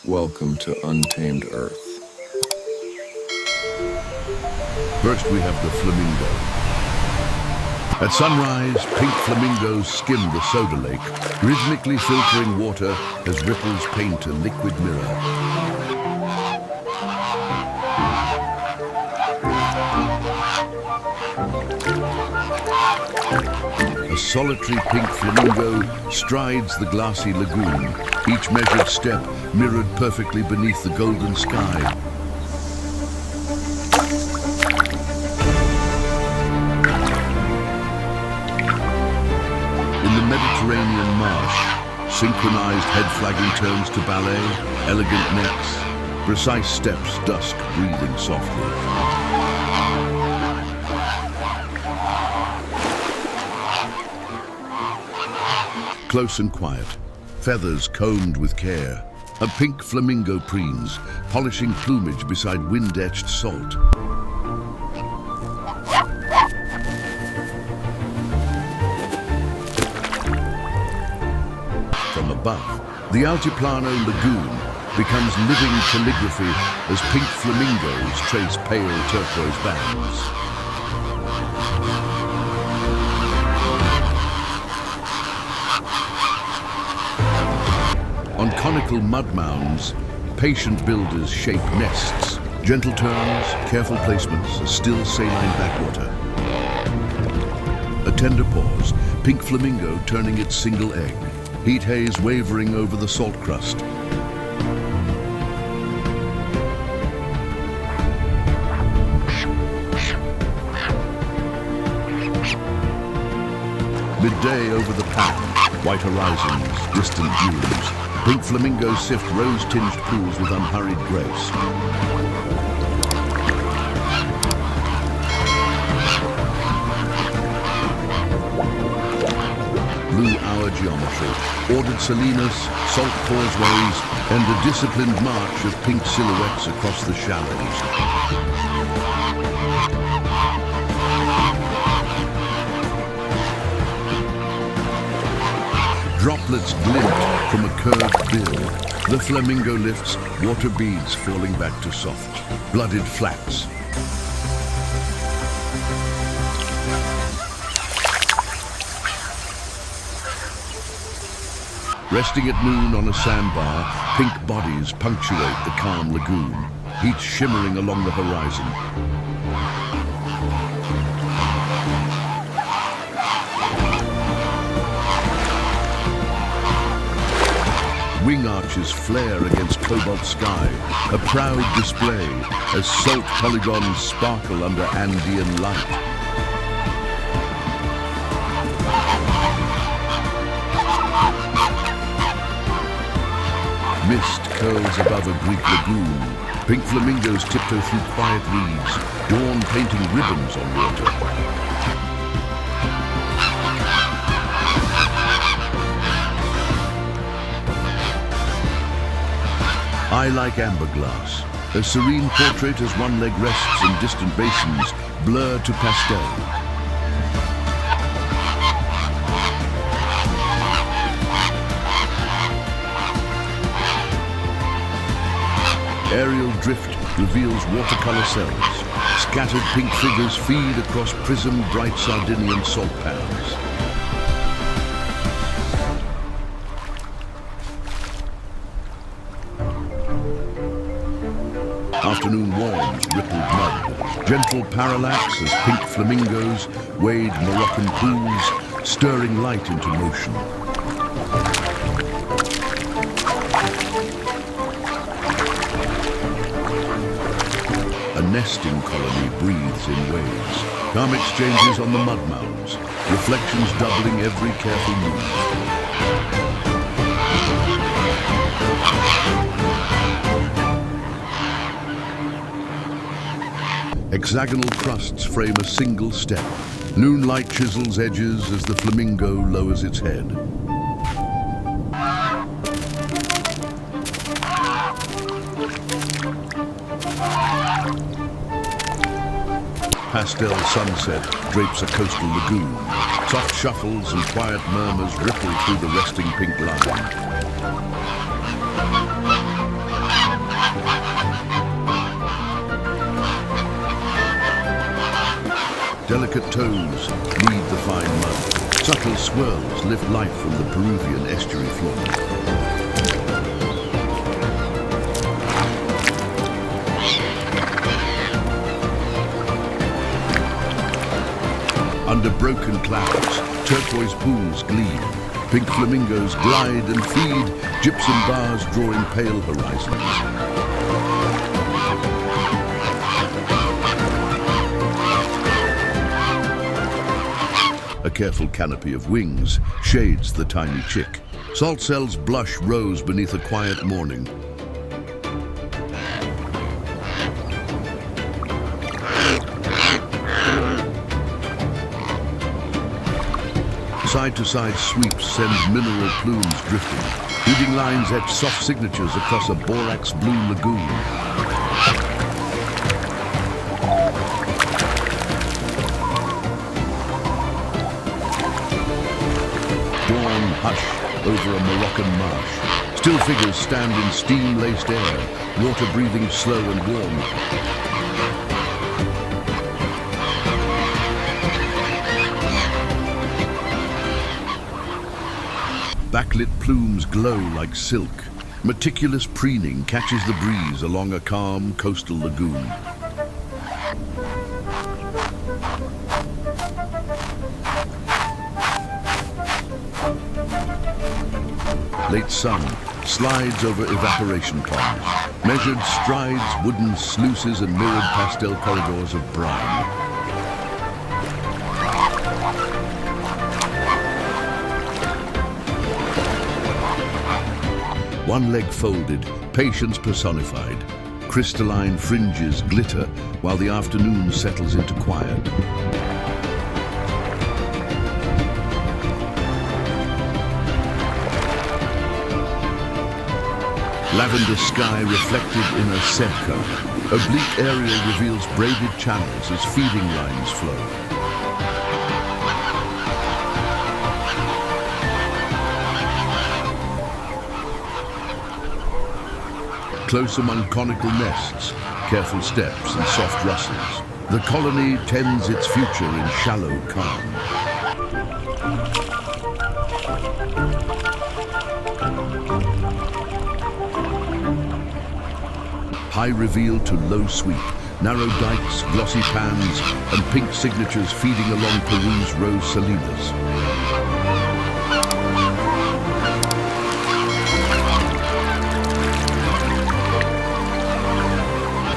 Welcome to Untamed Earth. First we have the flamingo. At sunrise, pink flamingos skim the soda lake, rhythmically filtering water as ripples paint a liquid mirror. A solitary pink flamingo strides the glassy lagoon, each measured step mirrored perfectly beneath the golden sky. In the Mediterranean marsh, synchronized head-flagging turns to ballet, elegant necks, precise steps, dusk breathing softly. Close and quiet, feathers combed with care, a pink flamingo preens, polishing plumage beside wind-etched salt. From above, the Altiplano lagoon becomes living calligraphy as pink flamingos trace pale turquoise bands. On conical mud mounds, patient builders shape nests, gentle turns, careful placements, a still saline backwater. A tender pause, pink flamingo turning its single egg, heat haze wavering over the salt crust. Midday over the pan, white horizons, distant dunes. Pink flamingos sift rose-tinged pools with unhurried grace. Blue hour geometry, ordered salinas, salt causeways, and a disciplined march of pink silhouettes across the shallows. Droplets glint from a curved bill. The flamingo lifts, water beads falling back to soft, blooded flats. Resting at noon on a sandbar, pink bodies punctuate the calm lagoon, each shimmering along the horizon. Wing arches flare against cobalt sky, a proud display as salt polygons sparkle under Andean light. Mist curls above a Greek lagoon. Pink flamingos tiptoe through quiet reeds, dawn painting ribbons on water. Eye like amber glass, a serene portrait as one leg rests in distant basins, blurred to pastel. Aerial drift reveals watercolor cells. Scattered pink figures feed across prism bright Sardinian salt pans. Afternoon warms rippled mud, gentle parallax as pink flamingos wade Moroccan pools, stirring light into motion. A nesting colony breathes in waves, calm exchanges on the mud mounds, reflections doubling every careful move. Hexagonal crusts frame a single step. Noonlight chisels edges as the flamingo lowers its head. Pastel sunset drapes a coastal lagoon. Soft shuffles and quiet murmurs ripple through the resting pink line. Delicate toes lead the fine mud. Subtle swirls lift life from the Peruvian estuary floor. Under broken clouds, turquoise pools gleam. Pink flamingos glide and feed, gypsum bars drawing pale horizons. A careful canopy of wings shades the tiny chick. Salt cells blush rose beneath a quiet morning. Side-to-side sweeps send mineral plumes drifting. Leading lines etch soft signatures across a borax-blue lagoon. Dawn hush over a Moroccan marsh. Still figures stand in steam-laced air, water breathing slow and warm. Backlit plumes glow like silk. Meticulous preening catches the breeze along a calm coastal lagoon. Late sun slides over evaporation ponds. Measured strides, wooden sluices and mirrored pastel corridors of brine. One leg folded, patience personified. Crystalline fringes glitter while the afternoon settles into quiet. Lavender sky reflected in a sebka. Oblique area reveals braided channels as feeding lines flow. Close among conical nests, careful steps and soft rustles. The colony tends its future in shallow calm. High reveal to low sweep, narrow dikes, glossy pans, and pink signatures feeding along Peru's rose salinas.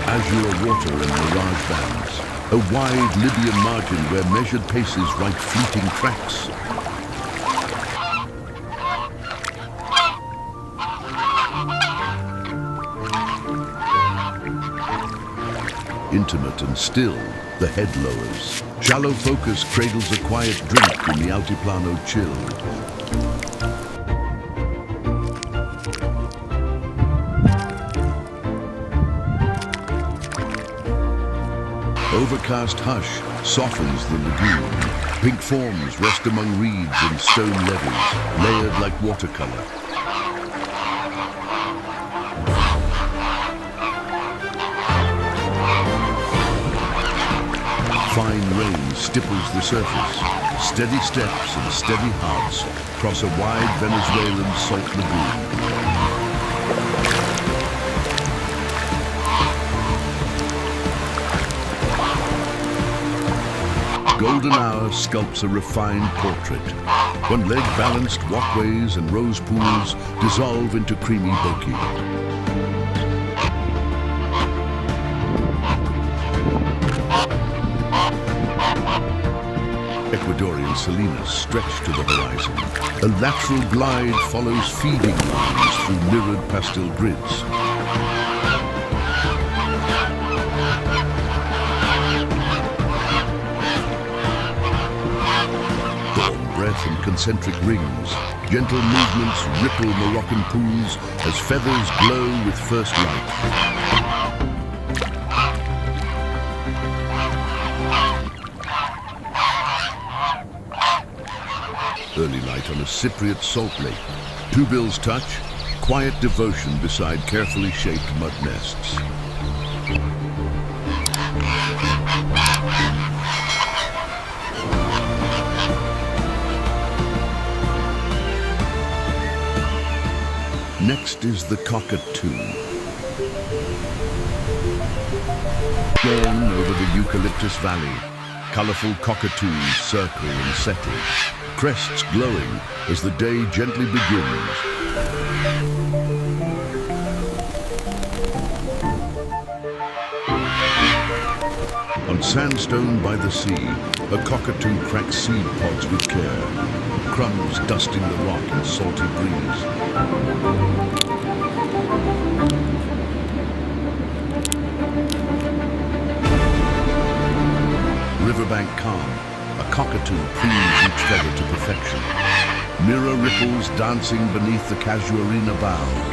Azure water and mirage bands. A wide Libyan margin where measured paces write fleeting tracks. Intimate and still, the head lowers. Shallow focus cradles a quiet drink in the Altiplano chill. Overcast hush softens the lagoon. Pink forms rest among reeds and stone levees, layered like watercolor. Fine rain stipples the surface. Steady steps and steady hearts cross a wide Venezuelan salt lagoon. Golden hour sculpts a refined portrait. One leg balanced walkways and rose pools dissolve into creamy bokeh. Ecuadorian salinas stretch to the horizon. A lateral glide follows feeding lines through mirrored pastel grids. Breath and concentric rings. Gentle movements ripple Moroccan pools as feathers glow with first light. Early light on a Cypriot salt lake. Two bills touch, quiet devotion beside carefully shaped mud nests. Next is the cockatoo. Dawn over the eucalyptus valley. Colorful cockatoos circle and settle, crests glowing as the day gently begins. On sandstone by the sea, a cockatoo cracks seed pods with care, crumbs dusting the rock in salty breeze. Riverbank calm, a cockatoo prunes each feather to perfection. Mirror ripples dancing beneath the casuarina bow.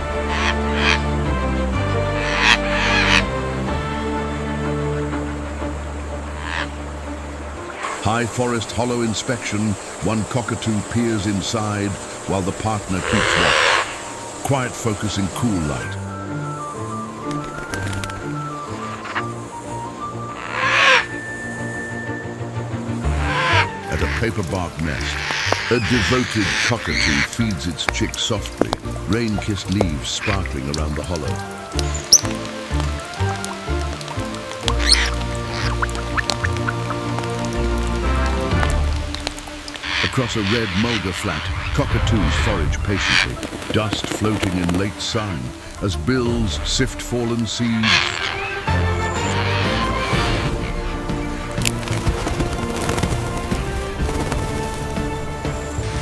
High forest hollow inspection, one cockatoo peers inside while the partner keeps watch. Quiet focus in cool light. At a paperbark nest, a devoted cockatoo feeds its chick softly, rain-kissed leaves sparkling around the hollow. Across a red mulga flat, cockatoos forage patiently, dust floating in late sun as bills sift fallen seeds.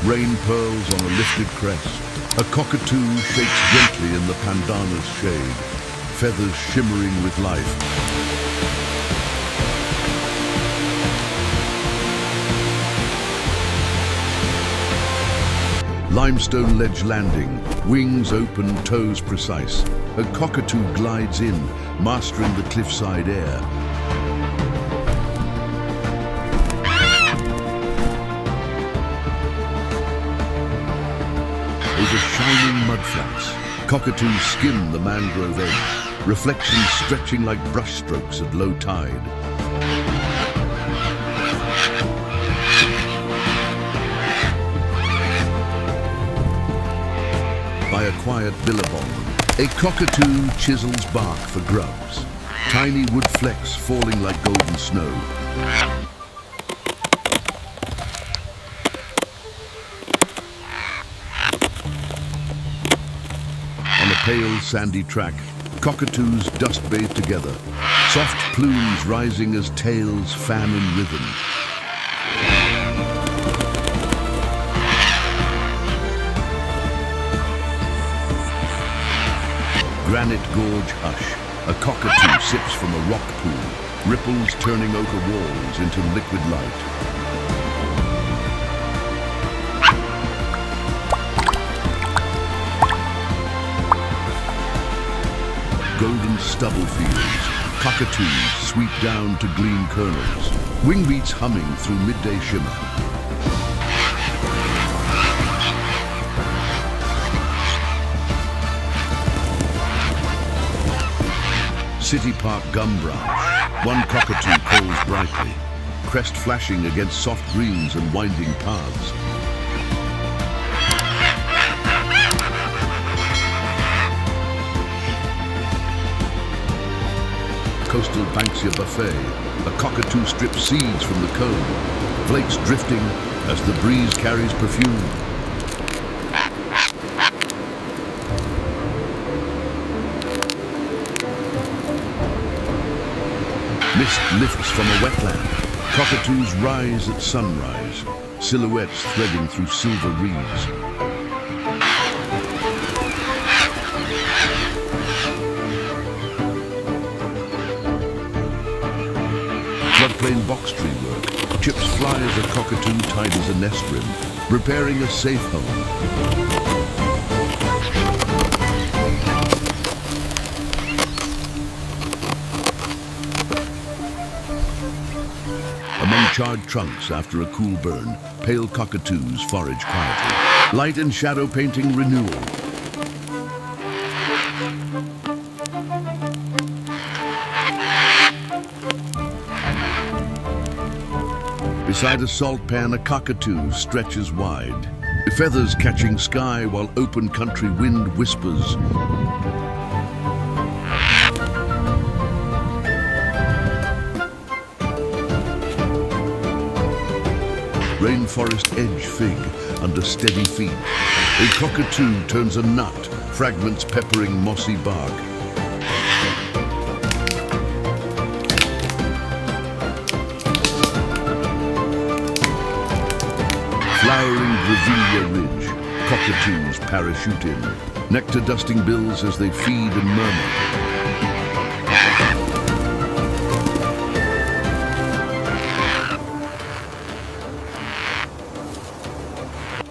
Rain pearls on a lifted crest. A cockatoo shakes gently in the pandana's shade, feathers shimmering with life. Limestone ledge landing, wings open, toes precise. A cockatoo glides in, mastering the cliffside air. Over shining mudflats, cockatoos skim the mangrove edge, reflections stretching like brushstrokes at low tide. By a quiet billabong, a cockatoo chisels bark for grubs, tiny wood flecks falling like golden snow. On a pale sandy track, cockatoos dust bathe together, soft plumes rising as tails fan in rhythm. Granite Gorge hush. A cockatoo sips from a rock pool, ripples turning ochre walls into liquid light. Golden stubble fields. Cockatoos sweep down to glean kernels, wingbeats humming through midday shimmer. City Park gum branch, one cockatoo calls brightly, crest flashing against soft greens and winding paths. Coastal Banksia buffet, a cockatoo strips seeds from the cone, flakes drifting as the breeze carries perfume. Mist lifts from a wetland. Cockatoos rise at sunrise, silhouettes threading through silver reeds. Floodplain box tree work. Chips fly as a cockatoo tidies a nest rim, preparing a safe home. Among charred trunks after a cool burn, pale cockatoos forage quietly. Light and shadow painting renewal. Beside a salt pan, a cockatoo stretches wide. feathers catching sky while open country wind whispers. Rainforest edge fig under steady feet. A cockatoo turns a nut, fragments peppering mossy bark. Flowering Grevillea ridge, cockatoos parachute in, nectar dusting bills as they feed and murmur.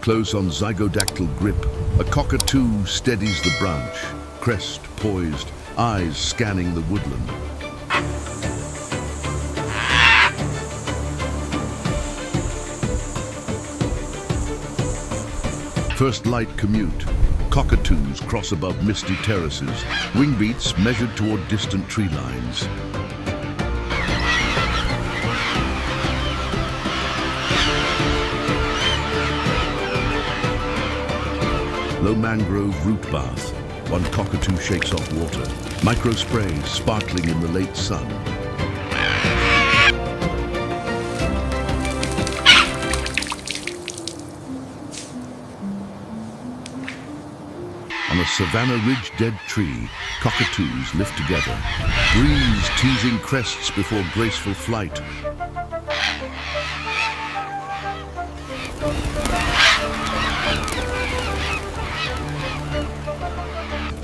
Close on zygodactyl grip, a cockatoo steadies the branch, crest poised, eyes scanning the woodland. First light commute. Cockatoos cross above misty terraces, wing beats measured toward distant tree lines. Low mangrove root bath. One cockatoo shakes off water. Micro sprays sparkling in the late sun. On a savanna ridge dead tree, cockatoos lift together. Breeze teasing crests before graceful flight.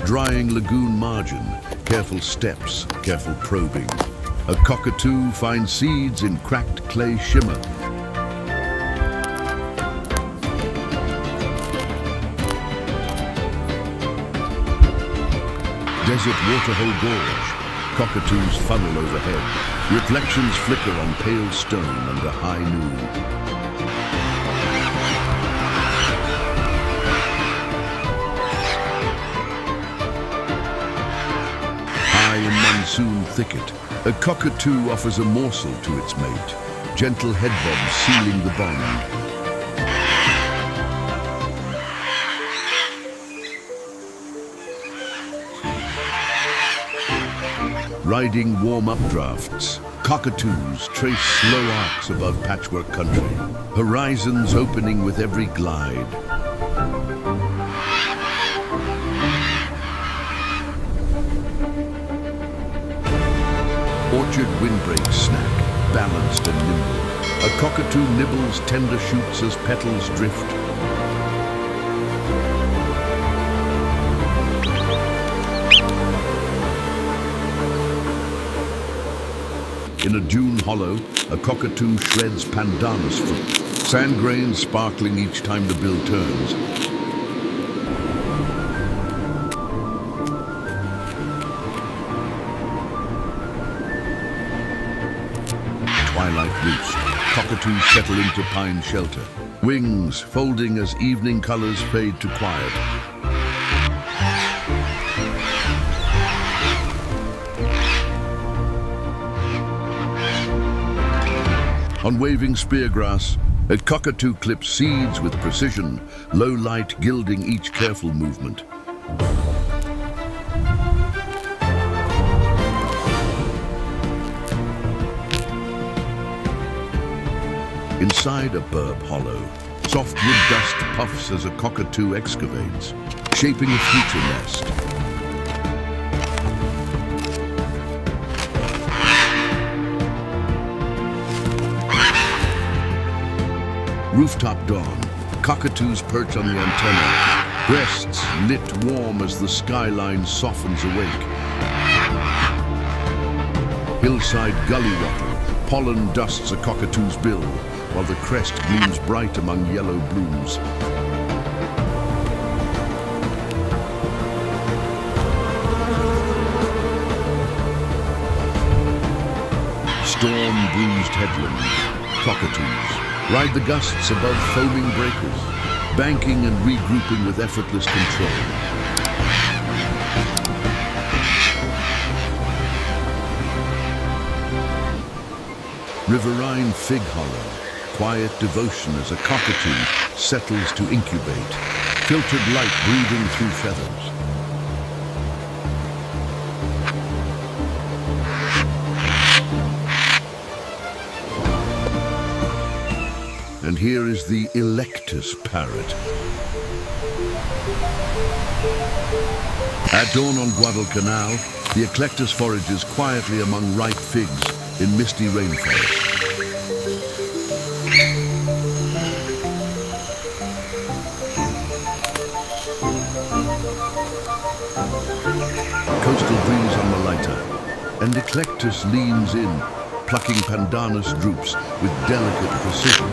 Drying lagoon margin, careful steps, careful probing. A cockatoo finds seeds in cracked clay shimmer. Desert waterhole gorge, cockatoos funnel overhead. Reflections flicker on pale stone under high noon. In monsoon thicket, a cockatoo offers a morsel to its mate, gentle head bob sealing the bond. Riding warm updrafts, cockatoos trace slow arcs above patchwork country, horizons opening with every glide. Orchard windbreak snack, balanced and nimble. A cockatoo nibbles tender shoots as petals drift. In a dune hollow, a cockatoo shreds pandanus fruit, sand grains sparkling each time the bill turns. Twilight roost, cockatoos settle into pine shelter, wings folding as evening colors fade to quiet. On waving speargrass, a cockatoo clips seeds with precision, low light gilding each careful movement. Inside a burb hollow, softwood dust puffs as a cockatoo excavates, shaping a future nest. Rooftop dawn, cockatoos perch on the antenna, breasts lit warm as the skyline softens awake. Hillside gully wattle, pollen dusts a cockatoo's bill, while the crest gleams bright among yellow blooms. Storm-bruised headland, cockatoos ride the gusts above foaming breakers, banking and regrouping with effortless control. Riverine fig hollow, quiet devotion as a cockatoo settles to incubate, filtered light breathing through feathers. And here is the Electus parrot. At dawn on Guadalcanal, the Eclectus forages quietly among ripe figs in misty rainforest. Coastal breeze on Malaita, and Eclectus leans in, plucking pandanus drupes with delicate precision.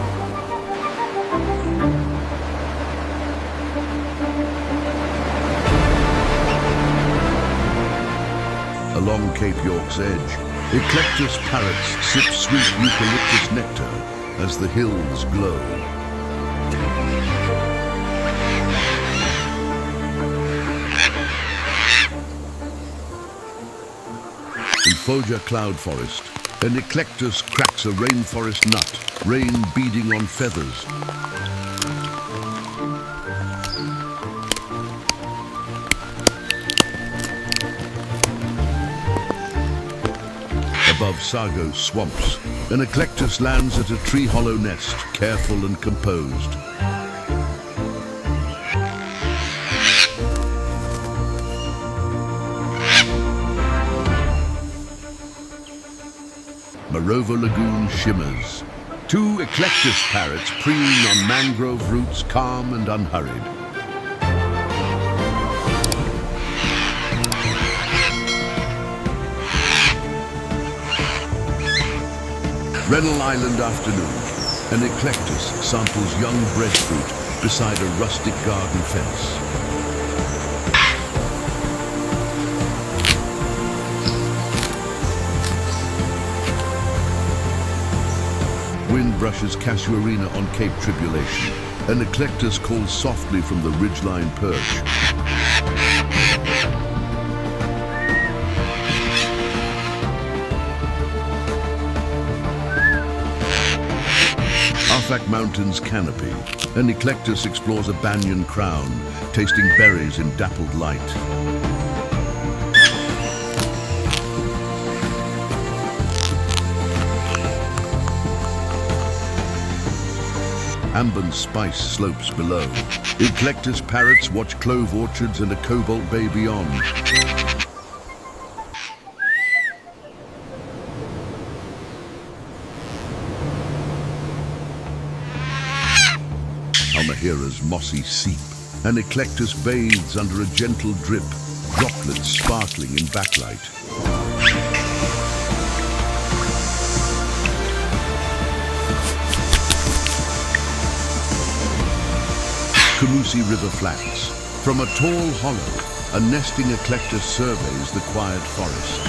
Along Cape York's edge, Eclectus parrots sip sweet eucalyptus nectar as the hills glow. In Foggia cloud forest, an Eclectus cracks a rainforest nut, rain beading on feathers. Above Sagos swamps, an Eclectus lands at a tree hollow nest, careful and composed. Morova Lagoon shimmers. Two Eclectus parrots preen on mangrove roots, calm and unhurried. Rennell Island afternoon. An Eclectus samples young breadfruit beside a rustic garden fence. Wind brushes casuarina on Cape Tribulation. An Eclectus calls softly from the ridgeline perch. Arfak Mountains canopy. An Eclectus explores a banyan crown, tasting berries in dappled light. Ambon spice slopes below. Eclectus parrots watch clove orchards and a cobalt bay beyond. Halmaheera's mossy seep. An Eclectus bathes under a gentle drip, droplets sparkling in backlight. Kamusi River flats. From a tall hollow, a nesting Eclectus surveys the quiet forest.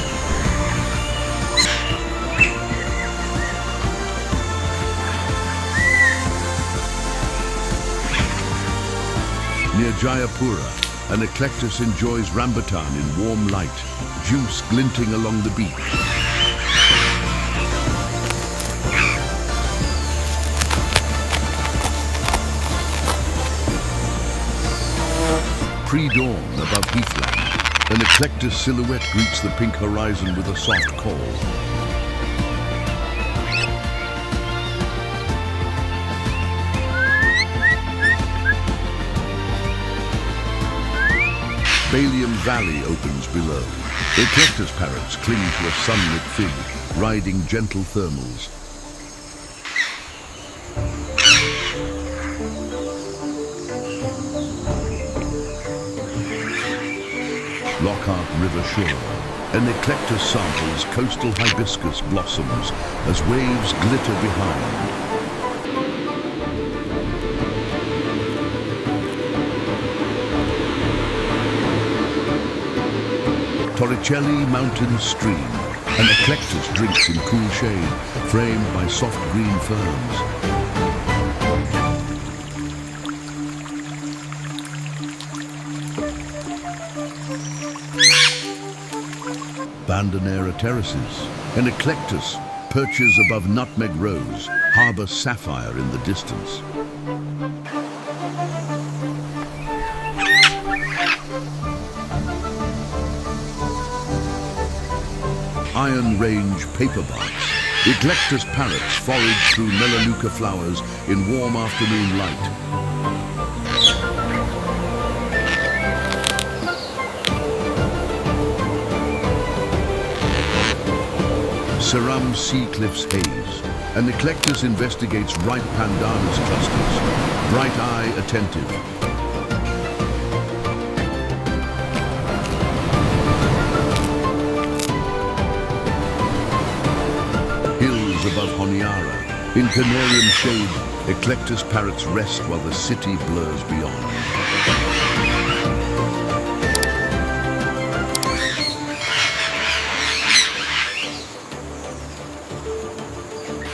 Near Jayapura, an Eclectus enjoys rambutan in warm light, juice glinting along the beak. Pre-dawn above heathland, an Eclectus silhouette greets the pink horizon with a soft call. Balium Valley opens below. Eclectus parrots cling to a sunlit fig, riding gentle thermals. Lockhart River shore, an Eclectus samples coastal hibiscus blossoms as waves glitter behind. Torricelli Mountain Stream, an Eclectus drinks in cool shade, framed by soft green ferns. Bandanera terraces, an Eclectus perches above nutmeg rose, harbor sapphire in the distance. Iron range paperbarks, eclectus parrots forage through melaleuca flowers in warm afternoon light. Ceram sea cliffs haze, and eclectus investigates ripe pandanus clusters, bright eye attentive. Above Honiara, in Canarium shade, eclectus parrots rest while the city blurs beyond.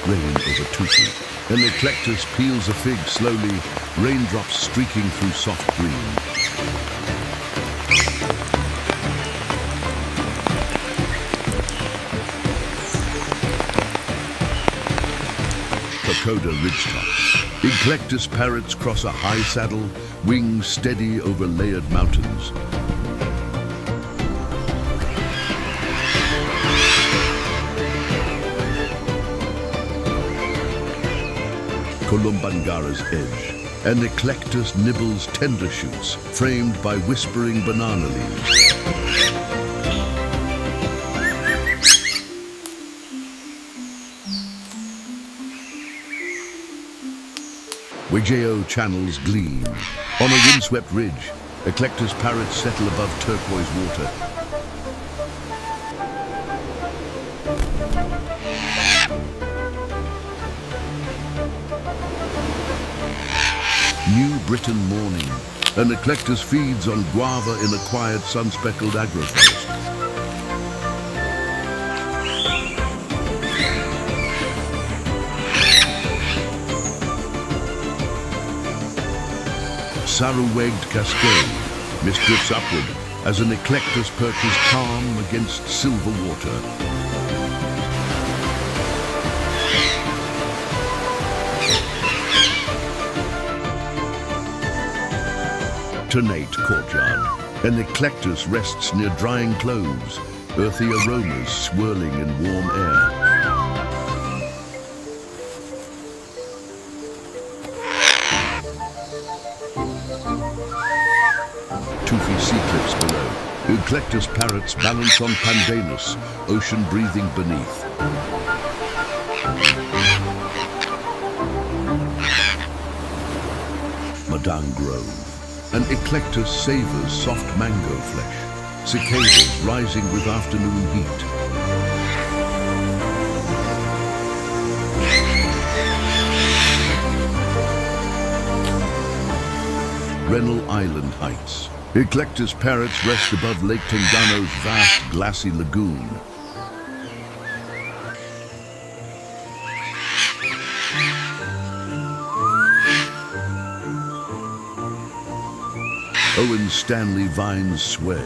Rain over Tufi. An eclectus peels a fig slowly, raindrops streaking through soft green. Kokoda ridgetops. Eclectus parrots cross a high saddle, wings steady over layered mountains. Kolumbangara's edge. An eclectus nibbles tender shoots, framed by whispering banana leaves. Wigeo channels gleam. On a windswept ridge, eclectus parrots settle above turquoise water. New Britain morning. An eclectus feeds on guava in a quiet sun-speckled agroforest. Saru-wegged cascade, mist drifts upward as an eclectus perches calm against silver water. Ternate courtyard, an eclectus rests near drying clothes, earthy aromas swirling in warm air. Tufi sea cliffs below. Eclectus parrots balance on pandanus, ocean breathing beneath. Madang Grove. An eclectus savors soft mango flesh, cicadas rising with afternoon heat. Rennell Island Heights. Eclectus parrots rest above Lake Tengano's vast glassy lagoon. Owen Stanley vines sway,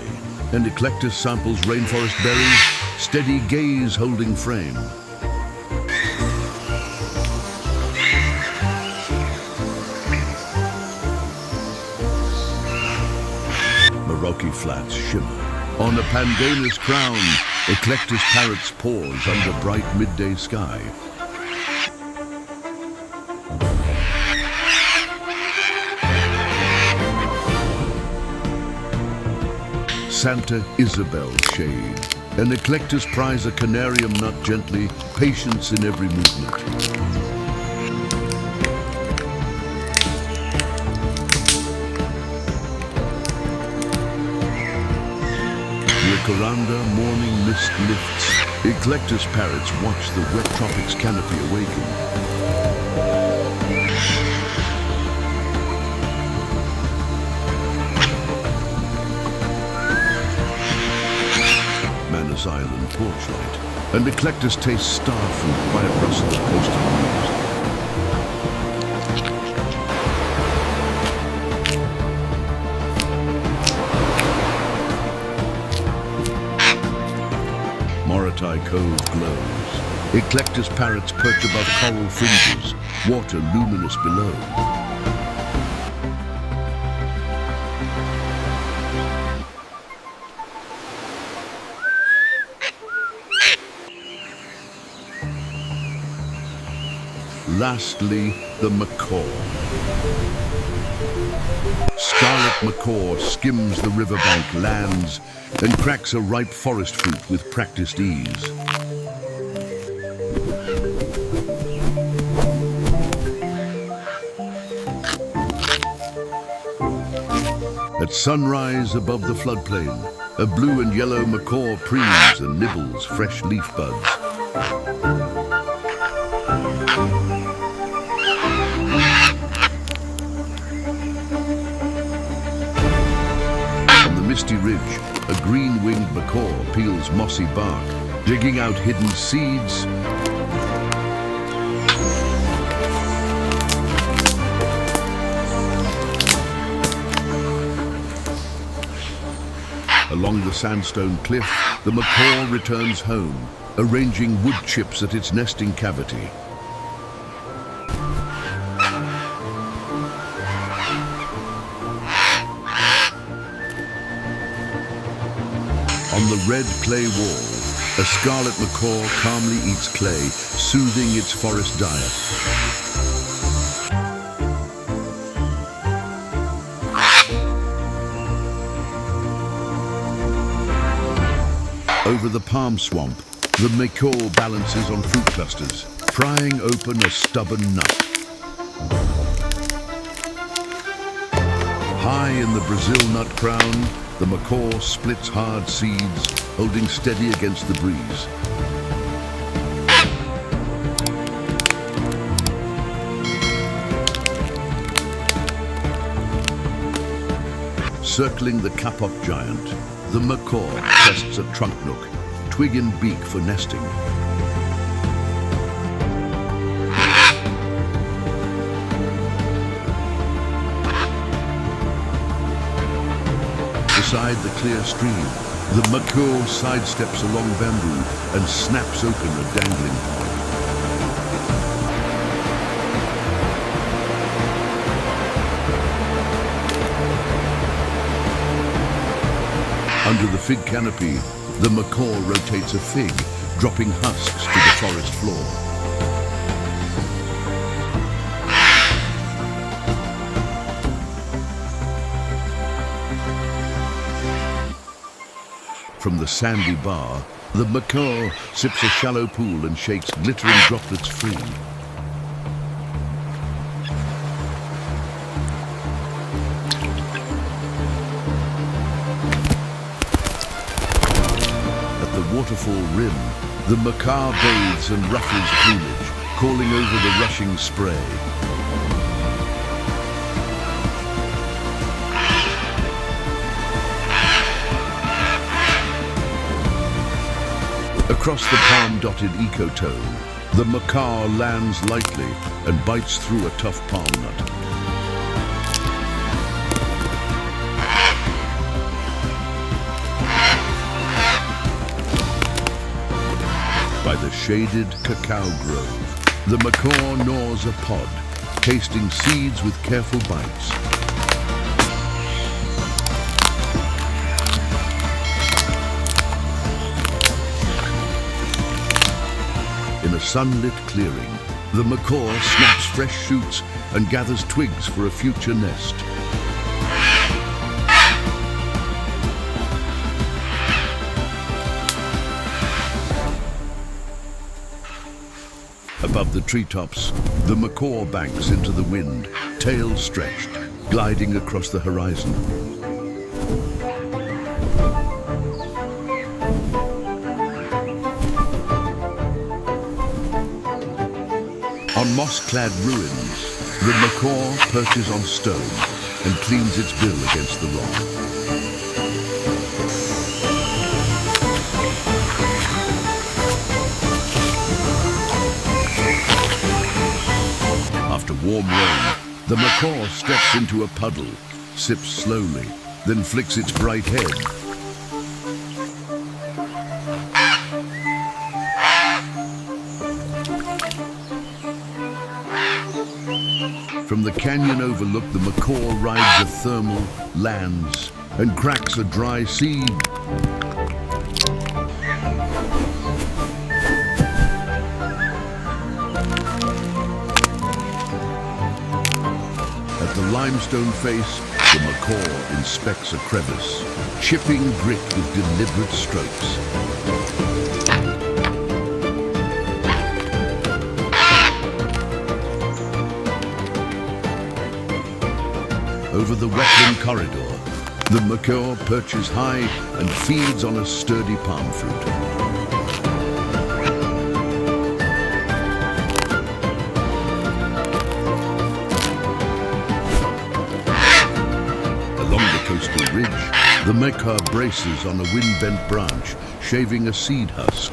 and eclectus samples rainforest berries, steady gaze holding frame. Rocky Flats shimmer. On a pandanus crown, eclectus parrots pause under bright midday sky. Santa Isabel shade. An eclectus pries a canarium nut gently, patience in every movement. Ricoranda morning mist lifts. Eclectus parrots watch the wet tropics canopy awaken. Manus Island porch light. And eclectus tastes star fruit by a rustle of coastal breeze. Morotai Cove glows. Eclectus parrots perch above coral fringes, water luminous below. Lastly, the macaw. Scarlet macaw skims the riverbank, lands, and cracks a ripe forest fruit with practiced ease. At sunrise above the floodplain, a blue and yellow macaw prees and nibbles fresh leaf buds. On the misty ridge, a green-winged macaw peels mossy bark, digging out hidden seeds Along the sandstone cliff, the macaw returns home, arranging wood chips at its nesting cavity. On the red clay wall, a scarlet macaw calmly eats clay, soothing its forest diet. Over the palm swamp, the macaw balances on fruit clusters, prying open a stubborn nut. High in the Brazil nut crown, the macaw splits hard seeds, holding steady against the breeze. Circling the kapok giant, the macaw tests a trunk nook, twig and beak for nesting. Beside the clear stream, the macaw sidesteps along bamboo and snaps open a dangling pod. Under the fig canopy, the macaw rotates a fig, dropping husks to the forest floor. From the sandy bar, the macaw sips a shallow pool and shakes glittering droplets free. Waterfall rim, the macaw bathes and ruffles plumage, calling over the rushing spray. Across the palm-dotted ecotone, the macaw lands lightly and bites through a tough palm nut. By the shaded cacao grove, the macaw gnaws a pod, tasting seeds with careful bites. In a sunlit clearing, the macaw snaps fresh shoots and gathers twigs for a future nest. Above the treetops, the macaw banks into the wind, tail stretched, gliding across the horizon. On moss-clad ruins, the macaw perches on stone and cleans its bill against the rock. After warm rain, the macaw steps into a puddle, sips slowly, then flicks its bright head. From the canyon overlook, the macaw rides a thermal, lands, and cracks a dry seed. At the limestone face, the macaw inspects a crevice, chipping grit with deliberate strokes. Over the wetland corridor, the macaw perches high and feeds on a sturdy palm fruit. Along the coastal ridge, the macaw braces on a wind-bent branch, shaving a seed husk.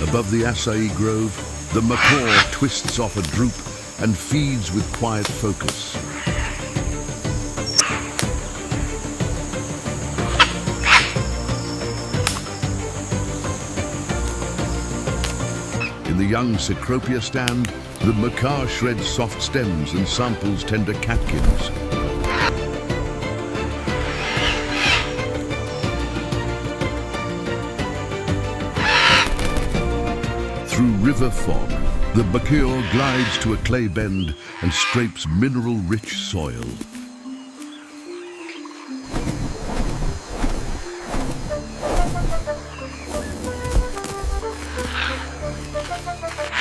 Above the acai grove, the macaw twists off a droop and feeds with quiet focus. In the young cecropia stand, the macaw shreds soft stems and samples tender catkins. Through river fog, the macaw glides to a clay bend and scrapes mineral-rich soil.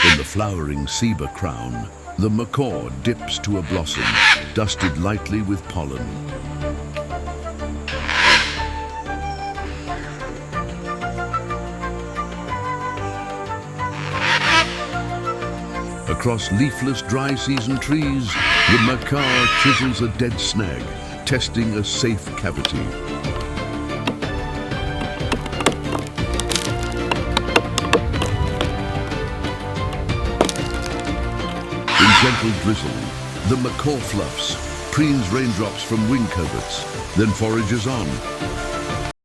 In the flowering ceiba crown, the macaw dips to a blossom, dusted lightly with pollen. Across leafless dry season trees, the macaw chisels a dead snag, testing a safe cavity. In gentle drizzle, the macaw fluffs, preens raindrops from wing coverts, then forages on.